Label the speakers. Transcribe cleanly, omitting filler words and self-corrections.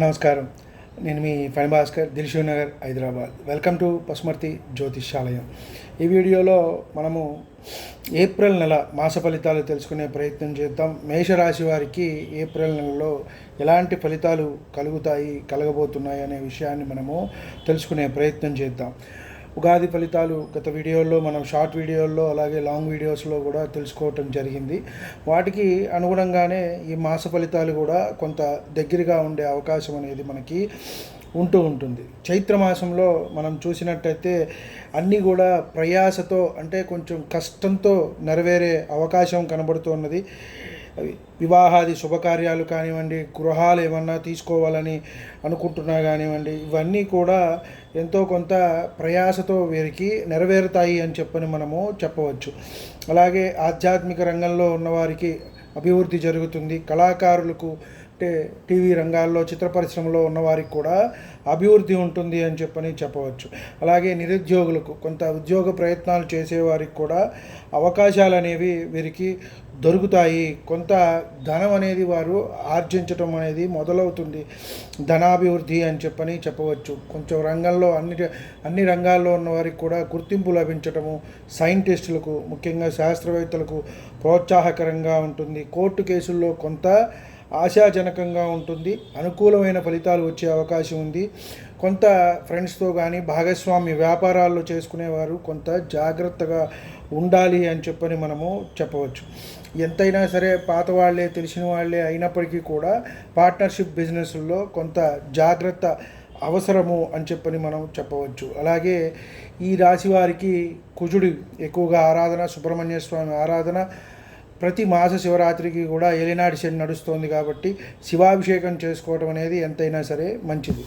Speaker 1: నమస్కారం. నేను మీ ఫణి భాస్కర్, దిల్షుక్ నగర్, హైదరాబాద్. వెల్కమ్ టు పసుమర్తి జ్యోతిష్యాలయం. ఈ వీడియోలో మనము ఏప్రిల్ నెల మాస ఫలితాలు తెలుసుకునే ప్రయత్నం చేద్దాం. మేషరాశి వారికి ఏప్రిల్ నెలలో ఎలాంటి ఫలితాలు కలగబోతున్నాయి అనే విషయాన్ని మనము తెలుసుకునే ప్రయత్నం చేద్దాం. ఉగాది ఫలితాలు గత వీడియోల్లో మనం షార్ట్ వీడియోల్లో అలాగే లాంగ్ వీడియోస్లో కూడా తెలుసుకోవటం జరిగింది. వాటికి అనుగుణంగానే ఈ మాస ఫలితాలు కూడా కొంత దగ్గరగా ఉండే అవకాశం అనేది మనకి ఉంటుంది. చైత్రమాసంలో మనం చూసినట్టయితే అన్నీ కూడా ప్రయాసతో, అంటే కొంచెం కష్టంతో నెరవేరే అవకాశం కనబడుతున్నది. వివాహాది శుభకార్యాలు కానివ్వండి, గృహాలు ఏమన్నా తీసుకోవాలని అనుకుంటున్నా కానివ్వండి, ఇవన్నీ కూడా ఎంతో కొంత ప్రయాసతో వీరికి నెరవేరుతాయి అని మనము చెప్పవచ్చు. అలాగే ఆధ్యాత్మిక రంగంలో ఉన్నవారికి అభివృద్ధి జరుగుతుంది. కళాకారులకు, అంటే టీవీ రంగాల్లో, చిత్ర పరిశ్రమలో ఉన్నవారికి కూడా అభివృద్ధి ఉంటుంది అని చెప్పవచ్చు. అలాగే నిరుద్యోగులకు, కొంత ఉద్యోగ ప్రయత్నాలు చేసేవారికి కూడా అవకాశాలు అనేవి వీరికి దొరుకుతాయి. కొంత ధనం అనేది వారు ఆర్జించటం అనేది మొదలవుతుంది. ధనాభివృద్ధి అని చెప్పవచ్చు. కొంచెం రంగంలో అన్ని రంగాల్లో ఉన్న వారికి కూడా గుర్తింపు లభించటము, సైంటిస్టులకు, ముఖ్యంగా శాస్త్రవేత్తలకు ప్రోత్సాహకరంగా ఉంటుంది. కోర్టు కేసుల్లో కొంత ఆశాజనకంగా ఉంటుంది. అనుకూలమైన ఫలితాలు వచ్చే అవకాశం ఉంది. కొంత ఫ్రెండ్స్తో కానీ భాగస్వామ్య వ్యాపారాల్లో చేసుకునేవారు కొంత జాగ్రత్తగా ఉండాలి అని మనము చెప్పవచ్చు. ఎంతైనా సరే పాత వాళ్ళే, తెలిసిన వాళ్ళే అయినప్పటికీ కూడా పార్ట్నర్షిప్ బిజినెస్లో కొంత జాగ్రత్త అవసరము అని మనం చెప్పవచ్చు. అలాగే ఈ రాశి వారికి కుజుడు ఎక్కువగా ఆరాధన, సుబ్రహ్మణ్య స్వామి ఆరాధన, ప్రతి మాస శివరాత్రికి కూడా ఏలినాటి శని నడుస్తోంది కాబట్టి శివాభిషేకం చేసుకోవడం అనేది ఎంతైనా సరే మంచిది.